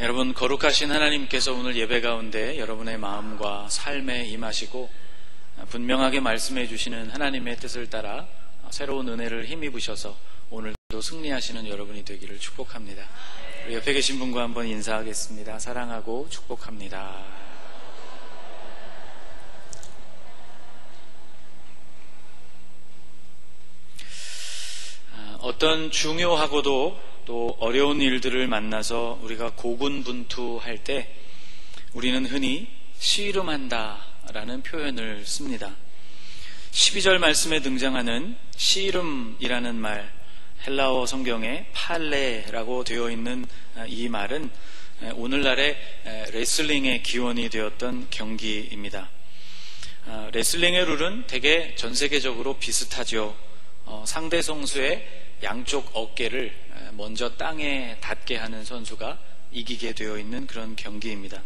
여러분, 거룩하신 하나님께서 오늘 예배 가운데 여러분의 마음과 삶에 임하시고 분명하게 말씀해 주시는 하나님의 뜻을 따라 새로운 은혜를 힘입으셔서 오늘도 승리하시는 여러분이 되기를 축복합니다. 우리 옆에 계신 분과 한번 인사하겠습니다. 사랑하고 축복합니다. 어떤 중요하고도 또 어려운 일들을 만나서 우리가 고군분투할 때 우리는 흔히 씨름한다 라는 표현을 씁니다. 12절 말씀에 등장하는 씨름이라는 말, 헬라어 성경에 팔레라고 되어 있는 이 말은 오늘날의 레슬링의 기원이 되었던 경기입니다. 레슬링의 룰은 대개 전 세계적으로 비슷하죠. 상대 선수의 양쪽 어깨를 먼저 땅에 닿게 하는 선수가 이기게 되어 있는 그런 경기입니다.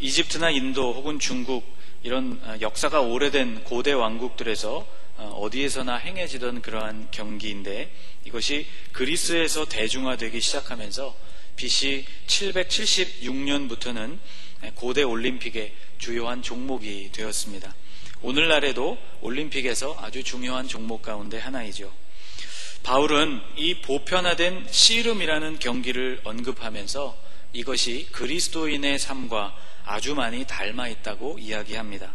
이집트나 인도 혹은 중국 이런 역사가 오래된 고대 왕국들에서 어디에서나 행해지던 그러한 경기인데 이것이 그리스에서 대중화되기 시작하면서 BC 776년부터는 고대 올림픽의 주요한 종목이 되었습니다. 오늘날에도 올림픽에서 아주 중요한 종목 가운데 하나이죠. 바울은 이 보편화된 씨름이라는 경기를 언급하면서 이것이 그리스도인의 삶과 아주 많이 닮아 있다고 이야기합니다.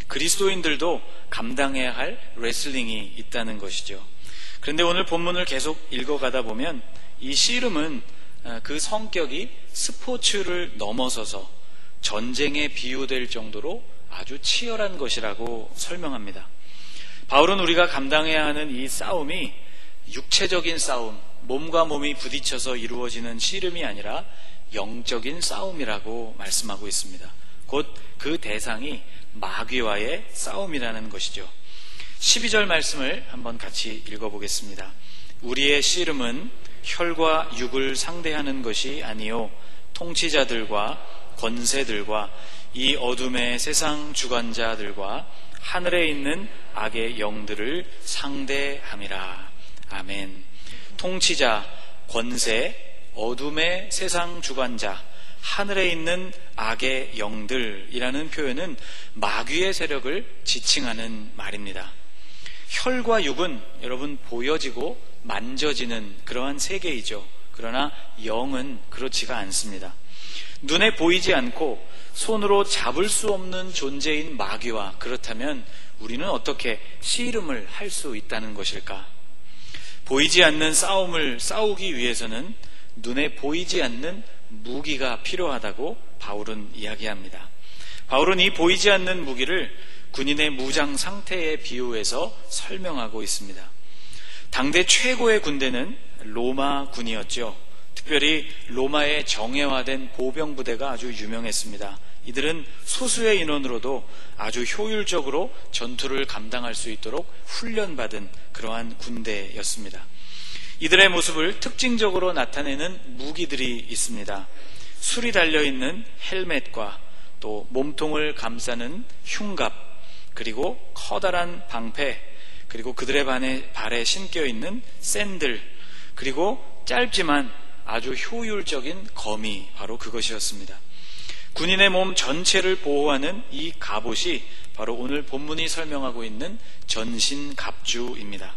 그리스도인들도 감당해야 할 레슬링이 있다는 것이죠. 그런데 오늘 본문을 계속 읽어가다 보면 이 씨름은 그 성격이 스포츠를 넘어서서 전쟁에 비유될 정도로 아주 치열한 것이라고 설명합니다. 바울은 우리가 감당해야 하는 이 싸움이 육체적인 싸움, 몸과 몸이 부딪혀서 이루어지는 씨름이 아니라 영적인 싸움이라고 말씀하고 있습니다. 곧 그 대상이 마귀와의 싸움이라는 것이죠. 12절 말씀을 한번 같이 읽어보겠습니다. 우리의 씨름은 혈과 육을 상대하는 것이 아니요 통치자들과 권세들과 이 어둠의 세상 주관자들과 하늘에 있는 악의 영들을 상대함이라. 아멘. 통치자, 권세, 어둠의 세상 주관자, 하늘에 있는 악의 영들이라는 표현은 마귀의 세력을 지칭하는 말입니다. 혈과 육은 여러분 보여지고 만져지는 그러한 세계이죠. 그러나 영은 그렇지가 않습니다. 눈에 보이지 않고 손으로 잡을 수 없는 존재인 마귀와 그렇다면 우리는 어떻게 씨름을 할 수 있다는 것일까? 보이지 않는 싸움을 싸우기 위해서는 눈에 보이지 않는 무기가 필요하다고 바울은 이야기합니다. 바울은 이 보이지 않는 무기를 군인의 무장 상태에 비유해서 설명하고 있습니다. 당대 최고의 군대는 로마 군이었죠. 특별히 로마의 정예화된 보병부대가 아주 유명했습니다. 이들은 소수의 인원으로도 아주 효율적으로 전투를 감당할 수 있도록 훈련받은 그러한 군대였습니다. 이들의 모습을 특징적으로 나타내는 무기들이 있습니다. 술이 달려있는 헬멧과 또 몸통을 감싸는 흉갑, 그리고 커다란 방패, 그리고 그들의 발에 신겨있는 샌들, 그리고 짧지만 아주 효율적인 검이 바로 그것이었습니다. 군인의 몸 전체를 보호하는 이 갑옷이 바로 오늘 본문이 설명하고 있는 전신갑주입니다.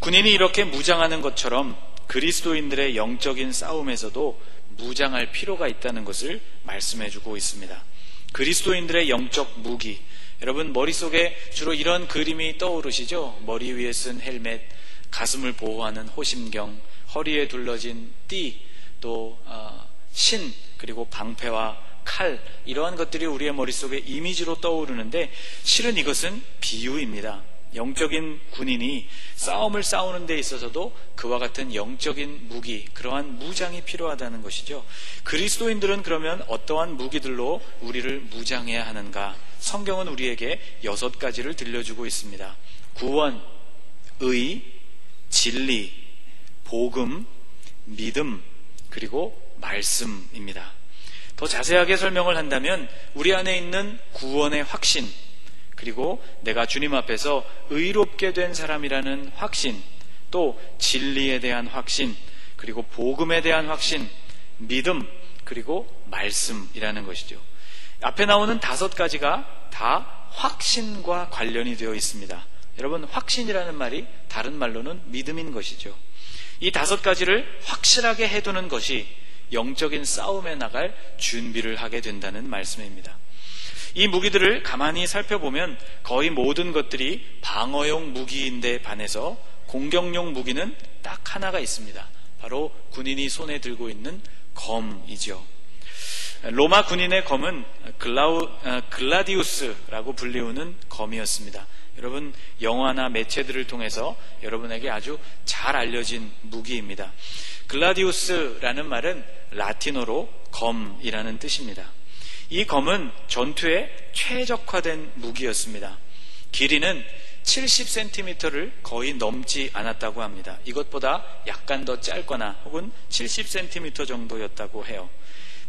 군인이 이렇게 무장하는 것처럼 그리스도인들의 영적인 싸움에서도 무장할 필요가 있다는 것을 말씀해주고 있습니다. 그리스도인들의 영적 무기, 여러분 머릿속에 주로 이런 그림이 떠오르시죠? 머리 위에 쓴 헬멧, 가슴을 보호하는 호심경, 허리에 둘러진 띠, 또 신, 그리고 방패와 칼, 이러한 것들이 우리의 머릿속에 이미지로 떠오르는데 실은 이것은 비유입니다. 영적인 군인이 싸움을 싸우는 데 있어서도 그와 같은 영적인 무기, 그러한 무장이 필요하다는 것이죠. 그리스도인들은 그러면 어떠한 무기들로 우리를 무장해야 하는가? 성경은 우리에게 6가지를 들려주고 있습니다. 구원, 의, 진리, 복음, 믿음, 그리고 말씀입니다. 더 자세하게 설명을 한다면 우리 안에 있는 구원의 확신, 그리고 내가 주님 앞에서 의롭게 된 사람이라는 확신, 또 진리에 대한 확신, 그리고 복음에 대한 확신, 믿음, 그리고 말씀이라는 것이죠. 앞에 나오는 5가지가 다 확신과 관련이 되어 있습니다. 여러분, 확신이라는 말이 다른 말로는 믿음인 것이죠. 이 5가지를 확실하게 해두는 것이 영적인 싸움에 나갈 준비를 하게 된다는 말씀입니다. 이 무기들을 가만히 살펴보면 거의 모든 것들이 방어용 무기인데 반해서 공격용 무기는 딱 하나가 있습니다. 바로 군인이 손에 들고 있는 검이죠. 로마 군인의 검은 글라디우스라고 불리우는 검이었습니다. 여러분, 영화나 매체들을 통해서 여러분에게 아주 잘 알려진 무기입니다. 글라디우스라는 말은 라틴어로 검이라는 뜻입니다. 이 검은 전투에 최적화된 무기였습니다. 길이는 70cm를 거의 넘지 않았다고 합니다. 이것보다 약간 더 짧거나 혹은 70cm 정도였다고 해요.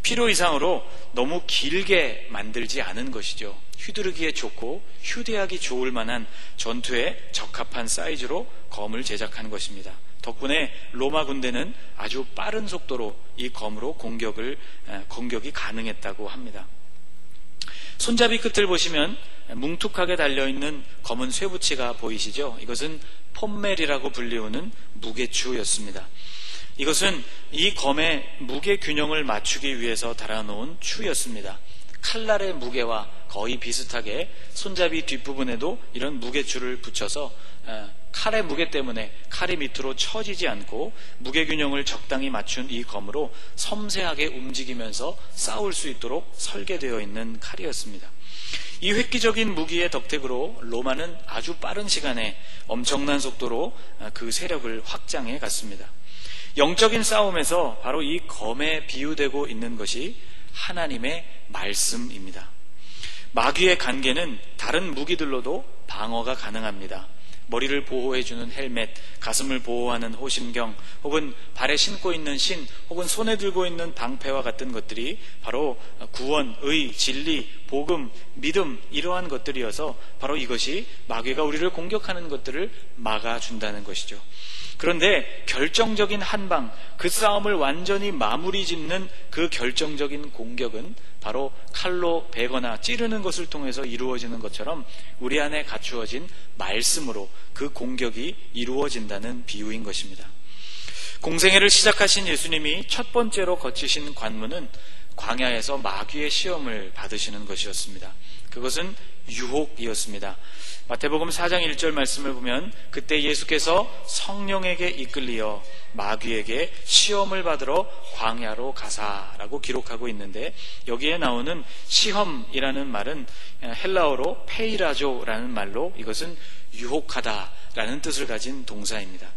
필요 이상으로 너무 길게 만들지 않은 것이죠. 휘두르기에 좋고 휴대하기 좋을 만한 전투에 적합한 사이즈로 검을 제작한 것입니다. 덕분에 로마 군대는 아주 빠른 속도로 이 검으로 공격이 가능했다고 합니다. 손잡이 끝을 보시면 뭉툭하게 달려있는 검은 쇠붙이가 보이시죠? 이것은 폼멜이라고 불리우는 무게추였습니다. 이것은 이 검의 무게 균형을 맞추기 위해서 달아놓은 추였습니다. 칼날의 무게와 거의 비슷하게 손잡이 뒷부분에도 이런 무게추를 붙여서 칼의 무게 때문에 칼이 밑으로 처지지 않고 무게 균형을 적당히 맞춘 이 검으로 섬세하게 움직이면서 싸울 수 있도록 설계되어 있는 칼이었습니다. 이 획기적인 무기의 덕택으로 로마는 아주 빠른 시간에 엄청난 속도로 그 세력을 확장해 갔습니다. 영적인 싸움에서 바로 이 검에 비유되고 있는 것이 하나님의 말씀입니다. 마귀의 간계는 다른 무기들로도 방어가 가능합니다. 머리를 보호해주는 헬멧, 가슴을 보호하는 호심경, 혹은 발에 신고 있는 신, 혹은 손에 들고 있는 방패와 같은 것들이 바로 구원, 의, 진리, 복음, 믿음, 이러한 것들이어서 바로 이것이 마귀가 우리를 공격하는 것들을 막아준다는 것이죠. 그런데 결정적인 한방, 그 싸움을 완전히 마무리 짓는 그 결정적인 공격은 바로 칼로 베거나 찌르는 것을 통해서 이루어지는 것처럼 우리 안에 갖추어진 말씀으로 그 공격이 이루어진다는 비유인 것입니다. 공생애를 시작하신 예수님이 첫 번째로 거치신 관문은 광야에서 마귀의 시험을 받으시는 것이었습니다. 그것은 유혹이었습니다. 마태복음 4장 1절 말씀을 보면 그때 예수께서 성령에게 이끌리어 마귀에게 시험을 받으러 광야로 가사라고 기록하고 있는데, 여기에 나오는 시험이라는 말은 헬라어로 페이라조라는 말로 이것은 유혹하다라는 뜻을 가진 동사입니다.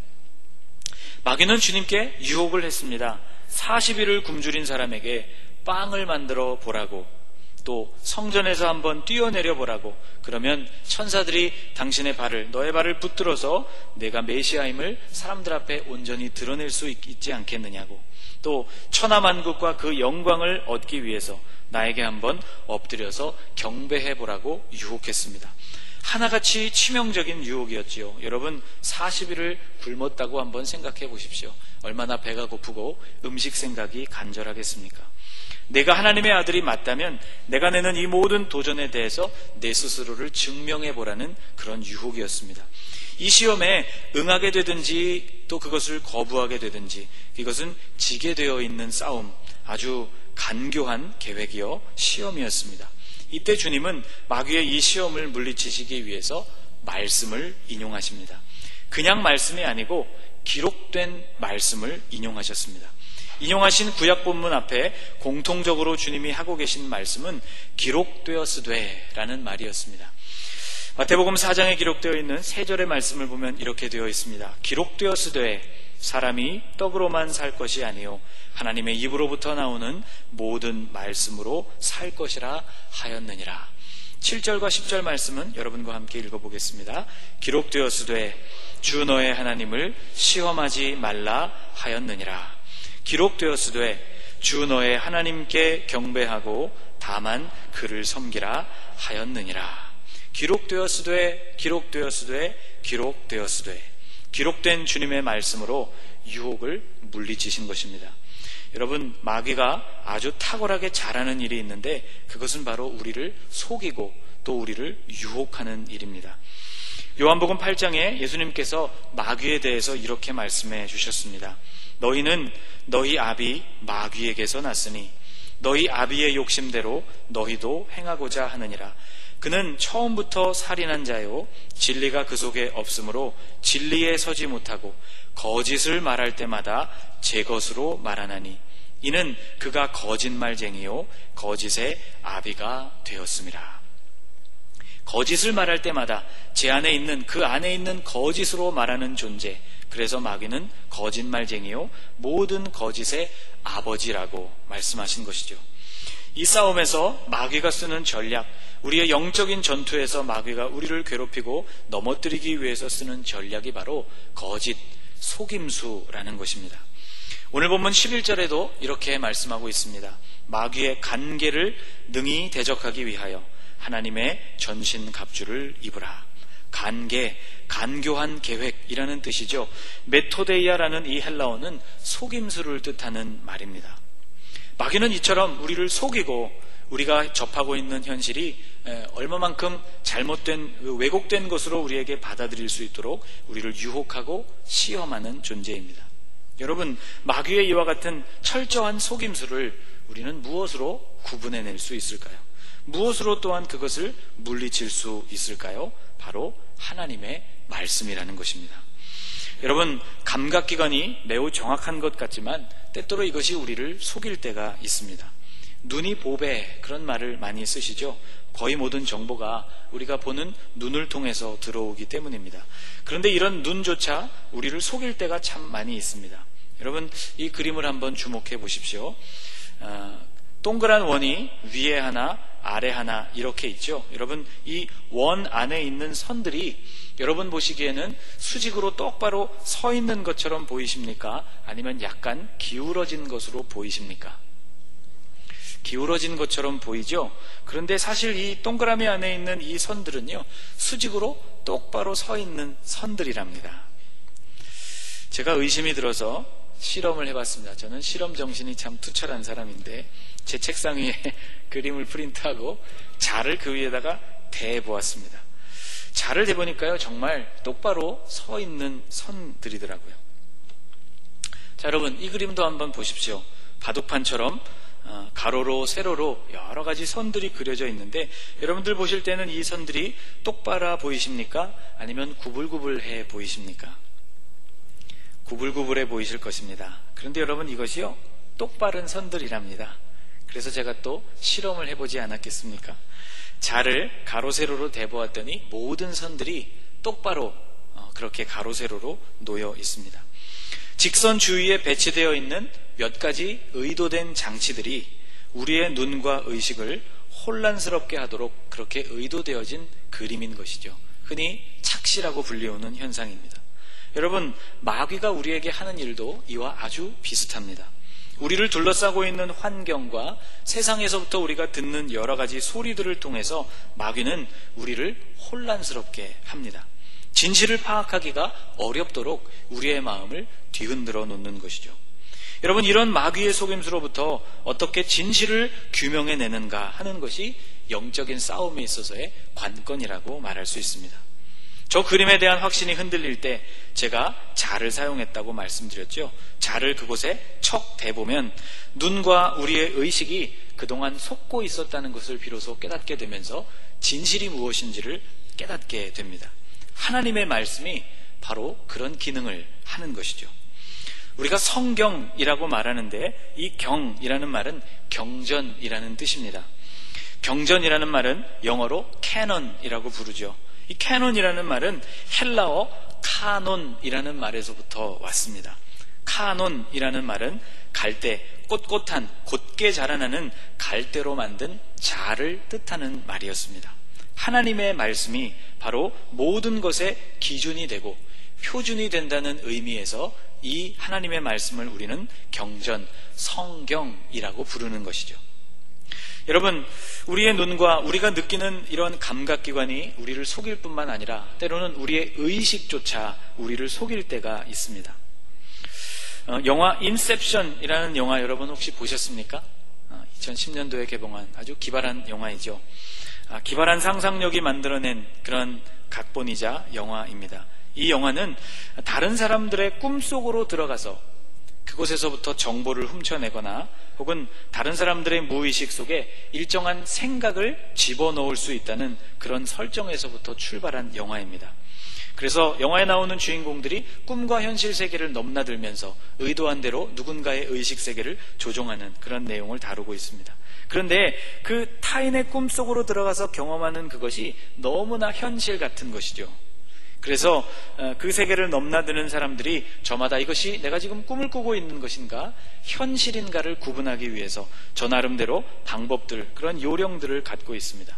마귀는 주님께 유혹을 했습니다. 40일을 굶주린 사람에게 빵을 만들어 보라고, 또 성전에서 한번 뛰어내려 보라고, 그러면 천사들이 당신의 발을, 너의 발을 붙들어서 내가 메시아임을 사람들 앞에 온전히 드러낼 수 있지 않겠느냐고, 또 천하만국과 그 영광을 얻기 위해서 나에게 한번 엎드려서 경배해 보라고 유혹했습니다. 하나같이 치명적인 유혹이었지요. 여러분, 40일을 굶었다고 한번 생각해 보십시오. 얼마나 배가 고프고 음식 생각이 간절하겠습니까? 내가 하나님의 아들이 맞다면 내가 내는 이 모든 도전에 대해서 내 스스로를 증명해 보라는 그런 유혹이었습니다. 이 시험에 응하게 되든지 또 그것을 거부하게 되든지, 이것은 지게 되어 있는 싸움, 아주 간교한 계획이요 시험이었습니다. 이때 주님은 마귀의 이 시험을 물리치시기 위해서 말씀을 인용하십니다. 그냥 말씀이 아니고 기록된 말씀을 인용하셨습니다. 인용하신 구약 본문 앞에 공통적으로 주님이 하고 계신 말씀은 기록되었으되 라는 말이었습니다. 마태복음 4장에 기록되어 있는 3절의 말씀을 보면 이렇게 되어 있습니다. 기록되었으되 사람이 떡으로만 살 것이 아니요 하나님의 입으로부터 나오는 모든 말씀으로 살 것이라 하였느니라. 7절과 10절 말씀은 여러분과 함께 읽어보겠습니다. 기록되었으되 주 너의 하나님을 시험하지 말라 하였느니라. 기록되었으되 주 너의 하나님께 경배하고 다만 그를 섬기라 하였느니라. 기록되었으되 기록되었으되 기록되었으되, 기록된 주님의 말씀으로 유혹을 물리치신 것입니다. 여러분, 마귀가 아주 탁월하게 잘하는 일이 있는데 그것은 바로 우리를 속이고 또 우리를 유혹하는 일입니다. 요한복음 8장에 예수님께서 마귀에 대해서 이렇게 말씀해 주셨습니다. 너희는 너희 아비 마귀에게서 났으니 너희 아비의 욕심대로 너희도 행하고자 하느니라. 그는 처음부터 살인한 자요 진리가 그 속에 없으므로 진리에 서지 못하고 거짓을 말할 때마다 제 것으로 말하나니 이는 그가 거짓말쟁이요 거짓의 아비가 되었습니다. 거짓을 말할 때마다 제 안에 있는 그 안에 있는 거짓으로 말하는 존재, 그래서 마귀는 거짓말쟁이요 모든 거짓의 아버지라고 말씀하신 것이죠. 이 싸움에서 마귀가 쓰는 전략, 우리의 영적인 전투에서 마귀가 우리를 괴롭히고 넘어뜨리기 위해서 쓰는 전략이 바로 거짓, 속임수라는 것입니다. 오늘 본문 11절에도 이렇게 말씀하고 있습니다. 마귀의 간계를 능히 대적하기 위하여 하나님의 전신 갑주를 입으라. 간계, 간교한 계획이라는 뜻이죠. 메토데이아라는 이 헬라어는 속임수를 뜻하는 말입니다. 마귀는 이처럼 우리를 속이고 우리가 접하고 있는 현실이 얼마만큼 잘못된, 왜곡된 것으로 우리에게 받아들일 수 있도록 우리를 유혹하고 시험하는 존재입니다. 여러분, 마귀의 이와 같은 철저한 속임수를 우리는 무엇으로 구분해낼 수 있을까요? 무엇으로 또한 그것을 물리칠 수 있을까요? 바로 하나님의 말씀이라는 것입니다. 여러분, 감각기관이 매우 정확한 것 같지만 때때로 이것이 우리를 속일 때가 있습니다. 눈이 보배, 그런 말을 많이 쓰시죠. 거의 모든 정보가 우리가 보는 눈을 통해서 들어오기 때문입니다. 그런데 이런 눈조차 우리를 속일 때가 참 많이 있습니다. 여러분, 이 그림을 한번 주목해 보십시오. 동그란 원이 위에 하나 아래 하나 이렇게 있죠. 여러분, 이 원 안에 있는 선들이 여러분 보시기에는 수직으로 똑바로 서 있는 것처럼 보이십니까? 아니면 약간 기울어진 것으로 보이십니까? 기울어진 것처럼 보이죠? 그런데 사실 이 동그라미 안에 있는 이 선들은요, 수직으로 똑바로 서 있는 선들이랍니다. 제가 의심이 들어서 실험을 해봤습니다. 저는 실험 정신이 참 투철한 사람인데 제 책상 위에 그림을 프린트하고 자를 그 위에다가 대보았습니다. 자를 대보니까요, 정말 똑바로 서 있는 선들이더라고요. 자, 여러분, 이 그림도 한번 보십시오. 바둑판처럼 가로로 세로로 여러 가지 선들이 그려져 있는데 여러분들 보실 때는 이 선들이 똑바로 보이십니까? 아니면 구불구불해 보이십니까? 구불구불해 보이실 것입니다. 그런데 여러분, 이것이요, 똑바른 선들이랍니다. 그래서 제가 또 실험을 해보지 않았겠습니까? 자를 가로 세로로 대보았더니 모든 선들이 똑바로 그렇게 가로 세로로 놓여 있습니다. 직선 주위에 배치되어 있는 몇 가지 의도된 장치들이 우리의 눈과 의식을 혼란스럽게 하도록 그렇게 의도되어진 그림인 것이죠. 흔히 착시라고 불리우는 현상입니다. 여러분, 마귀가 우리에게 하는 일도 이와 아주 비슷합니다. 우리를 둘러싸고 있는 환경과 세상에서부터 우리가 듣는 여러 가지 소리들을 통해서 마귀는 우리를 혼란스럽게 합니다. 진실을 파악하기가 어렵도록 우리의 마음을 뒤흔들어 놓는 것이죠. 여러분, 이런 마귀의 속임수로부터 어떻게 진실을 규명해내는가 하는 것이 영적인 싸움에 있어서의 관건이라고 말할 수 있습니다. 저 그림에 대한 확신이 흔들릴 때 제가 자를 사용했다고 말씀드렸죠. 자를 그곳에 척 대보면 눈과 우리의 의식이 그동안 속고 있었다는 것을 비로소 깨닫게 되면서 진실이 무엇인지를 깨닫게 됩니다. 하나님의 말씀이 바로 그런 기능을 하는 것이죠. 우리가 성경이라고 말하는데 이 경이라는 말은 경전이라는 뜻입니다. 경전이라는 말은 영어로 캐넌이라고 부르죠. 이 캐논이라는 말은 헬라어 카논이라는 말에서부터 왔습니다. 카논이라는 말은 갈대, 꼿꼿한, 곧게 자라나는 갈대로 만든 자를 뜻하는 말이었습니다. 하나님의 말씀이 바로 모든 것의 기준이 되고 표준이 된다는 의미에서 이 하나님의 말씀을 우리는 경전, 성경이라고 부르는 것이죠. 여러분, 우리의 눈과 우리가 느끼는 이런 감각기관이 우리를 속일 뿐만 아니라 때로는 우리의 의식조차 우리를 속일 때가 있습니다. 영화 인셉션이라는 영화 여러분 혹시 보셨습니까? 2010년도에 개봉한 아주 기발한 영화이죠. 기발한 상상력이 만들어낸 그런 각본이자 영화입니다. 이 영화는 다른 사람들의 꿈속으로 들어가서 그곳에서부터 정보를 훔쳐내거나 혹은 다른 사람들의 무의식 속에 일정한 생각을 집어넣을 수 있다는 그런 설정에서부터 출발한 영화입니다. 그래서 영화에 나오는 주인공들이 꿈과 현실 세계를 넘나들면서 의도한 대로 누군가의 의식 세계를 조종하는 그런 내용을 다루고 있습니다. 그런데 그 타인의 꿈속으로 들어가서 경험하는 그것이 너무나 현실 같은 것이죠. 그래서 그 세계를 넘나드는 사람들이 저마다 이것이 내가 지금 꿈을 꾸고 있는 것인가 현실인가를 구분하기 위해서 저 나름대로 방법들, 그런 요령들을 갖고 있습니다.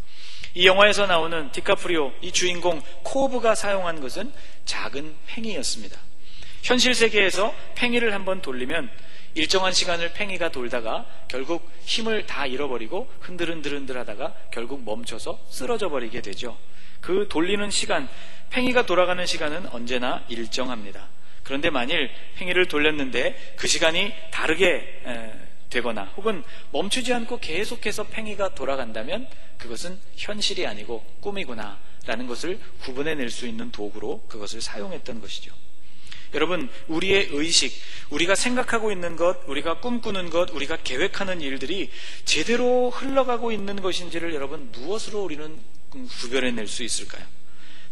이 영화에서 나오는 디카프리오, 이 주인공 코브가 사용한 것은 작은 팽이였습니다. 현실 세계에서 팽이를 한번 돌리면 일정한 시간을 팽이가 돌다가 결국 힘을 다 잃어버리고 흔들흔들 하다가 결국 멈춰서 쓰러져 버리게 되죠. 그 돌리는 시간, 팽이가 돌아가는 시간은 언제나 일정합니다. 그런데 만일 팽이를 돌렸는데 그 시간이 다르게 되거나 혹은 멈추지 않고 계속해서 팽이가 돌아간다면 그것은 현실이 아니고 꿈이구나 라는 것을 구분해낼 수 있는 도구로 그것을 사용했던 것이죠. 여러분, 우리의 의식, 우리가 생각하고 있는 것, 우리가 꿈꾸는 것, 우리가 계획하는 일들이 제대로 흘러가고 있는 것인지를 여러분 무엇으로 우리는 구별해낼 수 있을까요?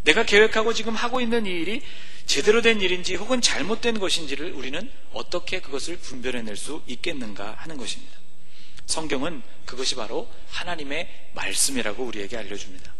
내가 계획하고 지금 하고 있는 이 일이 제대로 된 일인지 혹은 잘못된 것인지를 우리는 어떻게 그것을 분별해낼 수 있겠는가 하는 것입니다. 성경은 그것이 바로 하나님의 말씀이라고 우리에게 알려줍니다.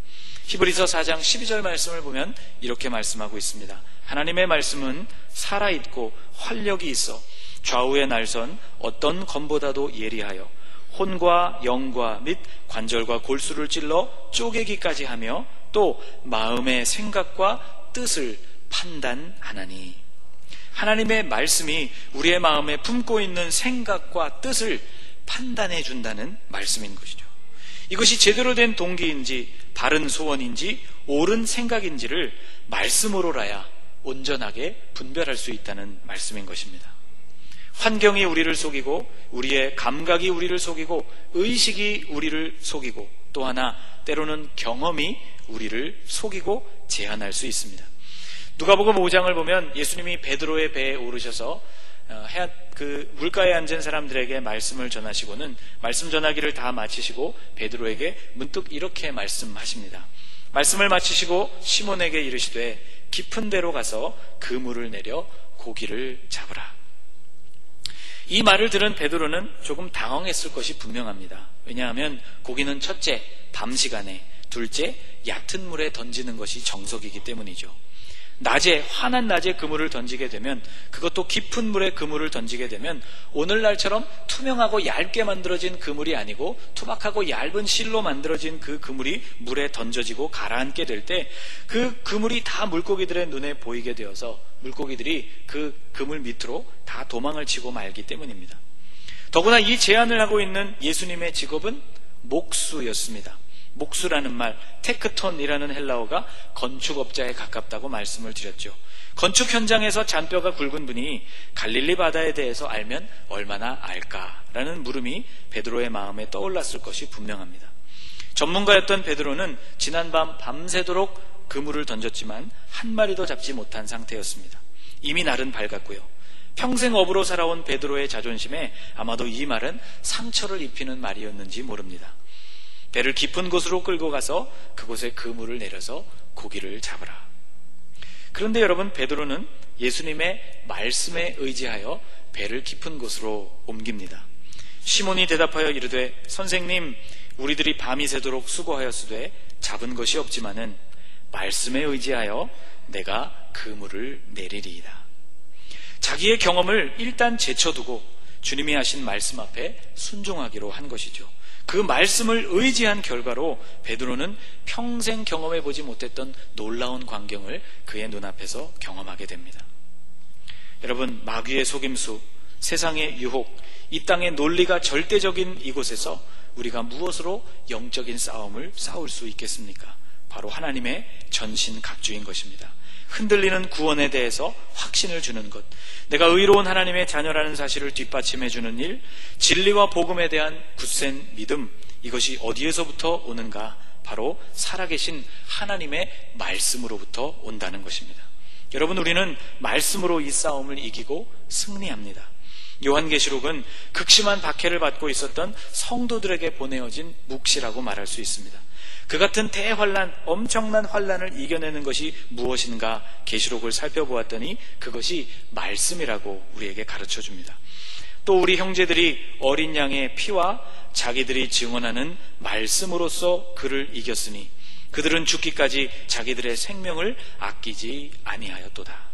히브리서 4장 12절 말씀을 보면 이렇게 말씀하고 있습니다. 하나님의 말씀은 살아있고 활력이 있어 좌우의 날선 어떤 검보다도 예리하여 혼과 영과 및 관절과 골수를 찔러 쪼개기까지 하며 또 마음의 생각과 뜻을 판단하나니. 하나님의 말씀이 우리의 마음에 품고 있는 생각과 뜻을 판단해 준다는 말씀인 것이죠. 이것이 제대로 된 동기인지 바른 소원인지 옳은 생각인지를 말씀으로라야 온전하게 분별할 수 있다는 말씀인 것입니다. 환경이 우리를 속이고 우리의 감각이 우리를 속이고 의식이 우리를 속이고 또 하나 때로는 경험이 우리를 속이고 제한할 수 있습니다. 누가복음 5장을 보면 예수님이 베드로의 배에 오르셔서 그 물가에 앉은 사람들에게 말씀을 전하시고는 말씀 전하기를 다 마치시고 베드로에게 문득 이렇게 말씀하십니다. 말씀을 마치시고 시몬에게 이르시되 깊은 데로 가서 그물을 내려 고기를 잡으라. 이 말을 들은 베드로는 조금 당황했을 것이 분명합니다. 왜냐하면 고기는 첫째 밤 시간에, 둘째 얕은 물에 던지는 것이 정석이기 때문이죠. 낮에, 환한 낮에 그물을 던지게 되면, 그것도 깊은 물에 그물을 던지게 되면 오늘날처럼 투명하고 얇게 만들어진 그물이 아니고 투박하고 얇은 실로 만들어진 그 그물이 물에 던져지고 가라앉게 될 때 그 그물이 다 물고기들의 눈에 보이게 되어서 물고기들이 그 그물 밑으로 다 도망을 치고 말기 때문입니다. 더구나 이 제안을 하고 있는 예수님의 직업은 목수였습니다. 목수라는 말, 테크톤이라는 헬라어가 건축업자에 가깝다고 말씀을 드렸죠. 건축 현장에서 잔뼈가 굵은 분이 갈릴리 바다에 대해서 알면 얼마나 알까라는 물음이 베드로의 마음에 떠올랐을 것이 분명합니다. 전문가였던 베드로는 지난밤 밤새도록 그물을 던졌지만 한 마리도 잡지 못한 상태였습니다. 이미 날은 밝았고요. 평생 어부로 살아온 베드로의 자존심에 아마도 이 말은 상처를 입히는 말이었는지 모릅니다. 배를 깊은 곳으로 끌고 가서 그곳에 그물을 내려서 고기를 잡으라. 그런데 여러분, 베드로는 예수님의 말씀에 의지하여 배를 깊은 곳으로 옮깁니다. 시몬이 대답하여 이르되 선생님, 우리들이 밤이 새도록 수고하였으되 잡은 것이 없지만은 말씀에 의지하여 내가 그물을 내리리이다. 자기의 경험을 일단 제쳐두고 주님이 하신 말씀 앞에 순종하기로 한 것이죠. 그 말씀을 의지한 결과로 베드로는 평생 경험해보지 못했던 놀라운 광경을 그의 눈앞에서 경험하게 됩니다. 여러분, 마귀의 속임수, 세상의 유혹, 이 땅의 논리가 절대적인 이곳에서 우리가 무엇으로 영적인 싸움을 싸울 수 있겠습니까? 바로 하나님의 전신갑주인 것입니다. 흔들리는 구원에 대해서 확신을 주는 것, 내가 의로운 하나님의 자녀라는 사실을 뒷받침해 주는 일, 진리와 복음에 대한 굳센 믿음, 이것이 어디에서부터 오는가? 바로 살아계신 하나님의 말씀으로부터 온다는 것입니다. 여러분, 우리는 말씀으로 이 싸움을 이기고 승리합니다. 요한계시록은 극심한 박해를 받고 있었던 성도들에게 보내어진 묵시라고 말할 수 있습니다. 그 같은 대환란, 엄청난 환란을 이겨내는 것이 무엇인가 계시록을 살펴보았더니 그것이 말씀이라고 우리에게 가르쳐 줍니다. 또 우리 형제들이 어린 양의 피와 자기들이 증언하는 말씀으로써 그를 이겼으니 그들은 죽기까지 자기들의 생명을 아끼지 아니하였도다.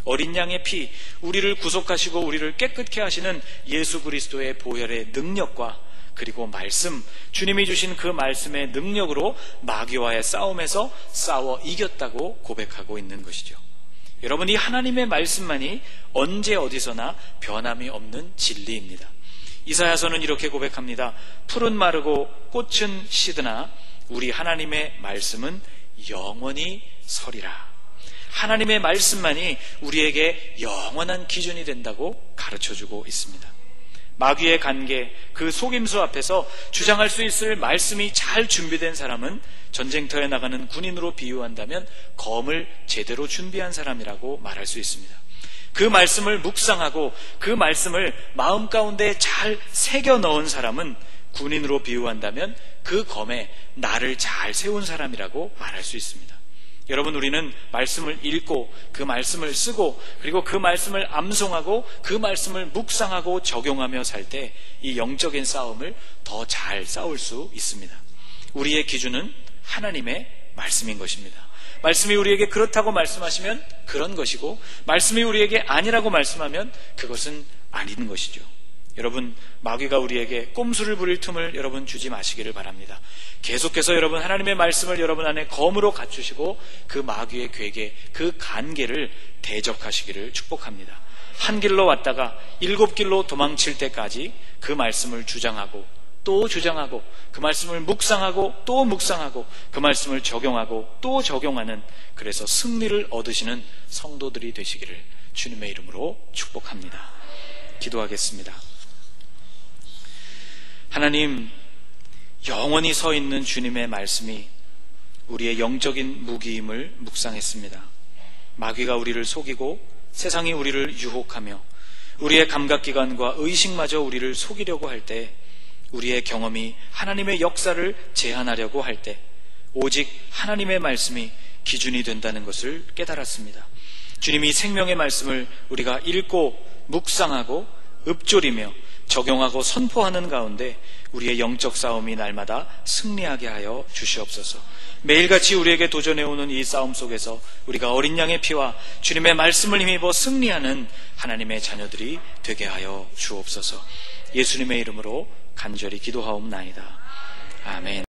어린 양의 피, 우리를 구속하시고 우리를 깨끗게 하시는 예수 그리스도의 보혈의 능력과 그리고 말씀, 주님이 주신 그 말씀의 능력으로 마귀와의 싸움에서 싸워 이겼다고 고백하고 있는 것이죠. 여러분, 이 하나님의 말씀만이 언제 어디서나 변함이 없는 진리입니다. 이사야서는 이렇게 고백합니다. 풀은 마르고 꽃은 시드나 우리 하나님의 말씀은 영원히 서리라. 하나님의 말씀만이 우리에게 영원한 기준이 된다고 가르쳐주고 있습니다. 마귀의 관계, 그 속임수 앞에서 주장할 수 있을 말씀이 잘 준비된 사람은 전쟁터에 나가는 군인으로 비유한다면 검을 제대로 준비한 사람이라고 말할 수 있습니다. 그 말씀을 묵상하고 그 말씀을 마음 가운데 잘 새겨 넣은 사람은 군인으로 비유한다면 그 검에 나를 잘 세운 사람이라고 말할 수 있습니다. 여러분, 우리는 말씀을 읽고 그 말씀을 쓰고 그리고 그 말씀을 암송하고 그 말씀을 묵상하고 적용하며 살 때 이 영적인 싸움을 더 잘 싸울 수 있습니다. 우리의 기준은 하나님의 말씀인 것입니다. 말씀이 우리에게 그렇다고 말씀하시면 그런 것이고, 말씀이 우리에게 아니라고 말씀하면 그것은 아닌 것이죠. 여러분, 마귀가 우리에게 꼼수를 부릴 틈을 여러분 주지 마시기를 바랍니다. 계속해서 여러분 하나님의 말씀을 여러분 안에 검으로 갖추시고 그 마귀의 괴계, 그 간계를 대적하시기를 축복합니다. 한 길로 왔다가 7길로 도망칠 때까지 그 말씀을 주장하고 또 주장하고 그 말씀을 묵상하고 또 묵상하고 그 말씀을 적용하고 또 적용하는, 그래서 승리를 얻으시는 성도들이 되시기를 주님의 이름으로 축복합니다. 기도하겠습니다. 하나님, 영원히 서 있는 주님의 말씀이 우리의 영적인 무기임을 묵상했습니다. 마귀가 우리를 속이고 세상이 우리를 유혹하며 우리의 감각기관과 의식마저 우리를 속이려고 할 때, 우리의 경험이 하나님의 역사를 제한하려고 할 때 오직 하나님의 말씀이 기준이 된다는 것을 깨달았습니다. 주님이 생명의 말씀을 우리가 읽고 묵상하고 읊조리며 적용하고 선포하는 가운데 우리의 영적 싸움이 날마다 승리하게 하여 주시옵소서. 매일같이 우리에게 도전해오는 이 싸움 속에서 우리가 어린 양의 피와 주님의 말씀을 힘입어 승리하는 하나님의 자녀들이 되게 하여 주옵소서. 예수님의 이름으로 간절히 기도하옵나이다. 아멘.